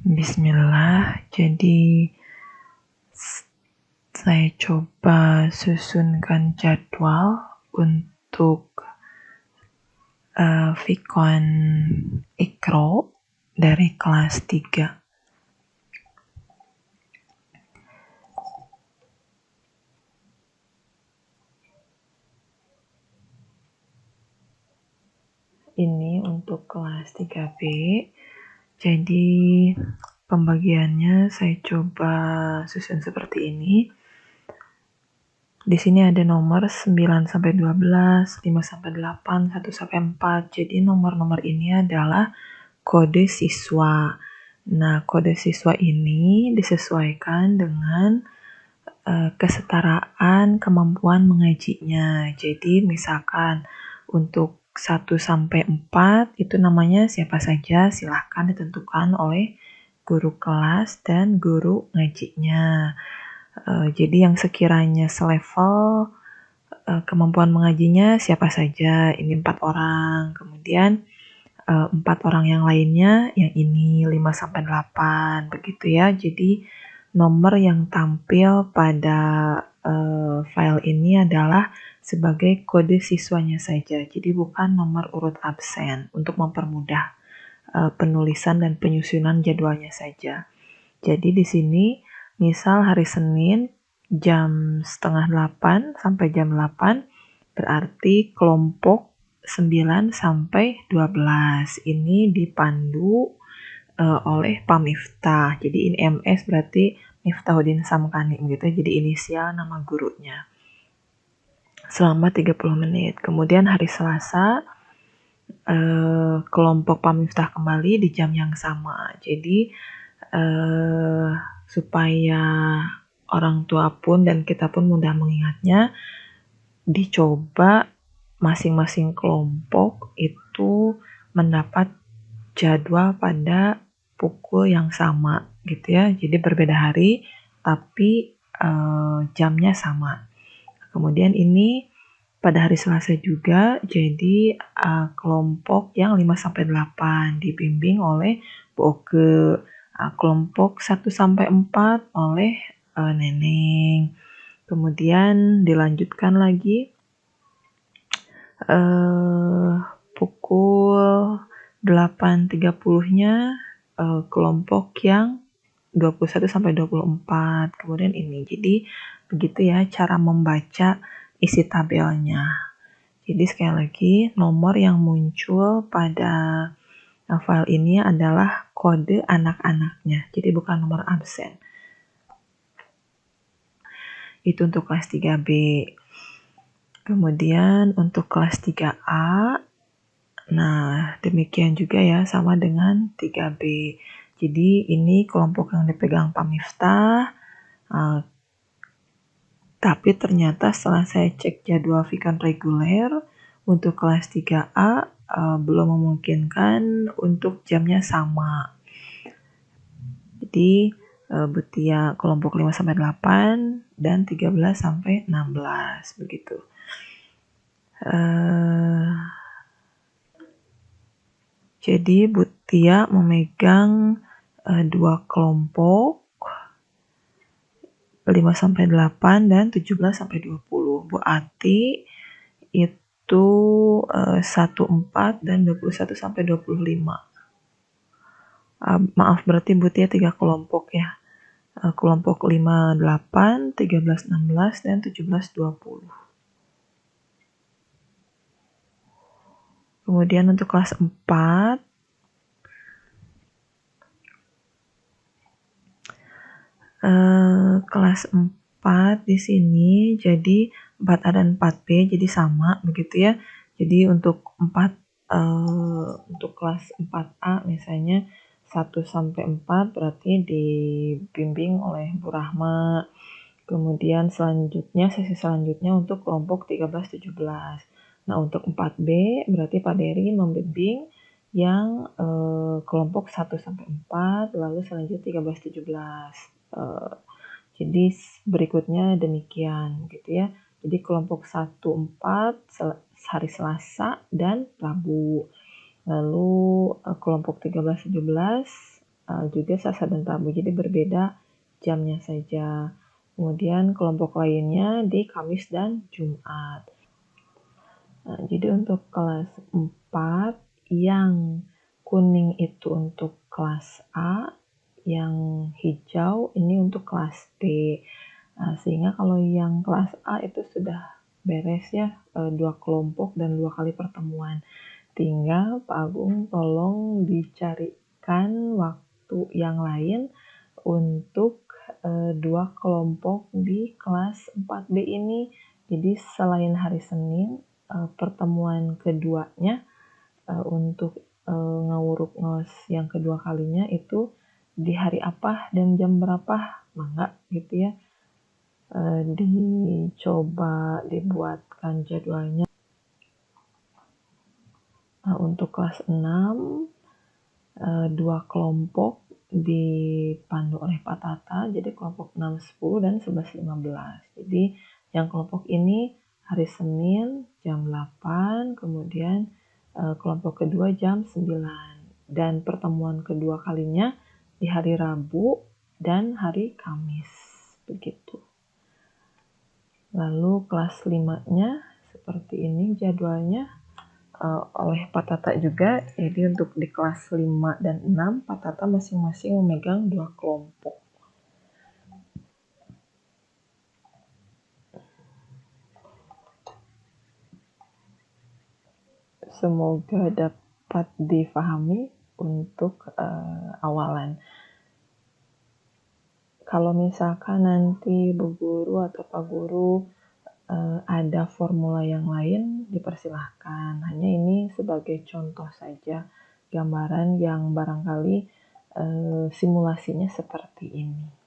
Bismillah, jadi saya coba susunkan jadwal untuk Vikon Ikro dari kelas 3. Ini untuk kelas 3B. Jadi pembagiannya saya coba susun seperti ini. Di sini ada nomor 9 sampai 12, 5 sampai 8, 1 sampai 4. Jadi nomor-nomor ini adalah kode siswa. Nah, kode siswa ini disesuaikan dengan kesetaraan kemampuan mengajinya. Jadi misalkan untuk 1 sampai 4 itu namanya siapa saja, silahkan ditentukan oleh guru kelas dan guru ngajinya. Jadi yang sekiranya selevel kemampuan mengajinya siapa saja, ini 4 orang. Kemudian 4 orang yang lainnya yang ini 5 sampai 8 begitu ya. Jadi nomor yang tampil pada file ini adalah sebagai kode siswanya saja. Jadi bukan nomor urut absen untuk mempermudah penulisan dan penyusunan jadwalnya saja. Jadi di sini misal hari Senin jam setengah 8 sampai jam 8 berarti kelompok 9 sampai 12 ini dipandu oleh Pak Miftah. Jadi ini MS berarti Miftahuddin Samkani gitu. Jadi inisial nama gurunya. Selama 30 menit. Kemudian hari Selasa kelompok Pak Miftah kembali di jam yang sama. Jadi supaya orang tua pun dan kita pun mudah mengingatnya, dicoba masing-masing kelompok itu mendapat jadwal pada pukul yang sama gitu ya. Jadi berbeda hari tapi jamnya sama. Kemudian ini pada hari Selasa juga, jadi kelompok yang 5 sampai 8 dibimbing oleh Bu Oke. Kelompok 1 sampai 4 oleh Neneng. Kemudian dilanjutkan lagi pukul 8.30-nya kelompok yang 21 sampai 24. Kemudian ini. Jadi begitu ya cara membaca isi tabelnya. Jadi sekali lagi nomor yang muncul pada file ini adalah kode anak-anaknya. Jadi bukan nomor absen. Itu untuk kelas 3B. Kemudian untuk kelas 3A, nah demikian juga ya sama dengan 3B. Jadi ini kelompok yang dipegang Pak Miftah. Tapi ternyata setelah saya cek jadwal Vikon reguler untuk kelas 3A belum memungkinkan untuk jamnya sama. Jadi Butia kelompok 5 sampai 8 dan 13 sampai 16 begitu. Jadi Butia memegang 2 kelompok 5 sampai 8 dan 17 sampai 20. Bu Ati itu 14 dan 21 sampai 25. Maaf berarti Butia 3 kelompok ya. Kelompok 5 8, 13 16 dan 17 20. Kemudian untuk kelas 4 kelas 4 di sini jadi 4A dan 4B jadi sama begitu ya. Jadi untuk untuk kelas 4A misalnya 1 sampai 4 berarti dibimbing oleh Bu Rahma. Kemudian sesi selanjutnya untuk kelompok 13 17. Nah, untuk 4B berarti Pak Dery membimbing yang kelompok 1 sampai 4 lalu selanjutnya 13 17. Jadi berikutnya demikian gitu ya. Jadi kelompok 1 4 hari Selasa dan Rabu. Lalu kelompok 13 17 juga Selasa dan Rabu, jadi berbeda jamnya saja. Kemudian kelompok lainnya di Kamis dan Jumat. Nah, jadi untuk kelas 4 yang kuning itu untuk kelas A, yang hijau ini untuk kelas B. Sehingga kalau yang kelas A itu sudah beres ya, 2 kelompok dan 2 kali pertemuan. Tinggal Pak Agung tolong dicarikan waktu yang lain untuk 2 kelompok di kelas 4B ini. Jadi selain hari Senin, pertemuan keduanya untuk ngawuruk ngos yang kedua kalinya itu di hari apa dan jam berapa, mangga gitu ya. Dicoba dibuatkan jadwalnya. Untuk kelas 6, 2 kelompok dipandu oleh Pak Tata, jadi kelompok 6, 10, dan 11, 15. Jadi yang kelompok ini hari Senin jam 8, kemudian kelompok kedua jam 9, dan pertemuan kedua kalinya di hari Rabu dan hari Kamis, begitu. Lalu kelas 5-nya seperti ini jadwalnya oleh Pak Tata juga. Jadi untuk di kelas 5 dan 6 Pak Tata masing-masing memegang 2 kelompok. Semoga dapat difahami untuk awalan. Kalau misalkan nanti Bu Guru atau Pak Guru ada formula yang lain, dipersilahkan. Hanya ini sebagai contoh saja, gambaran yang barangkali simulasinya seperti ini.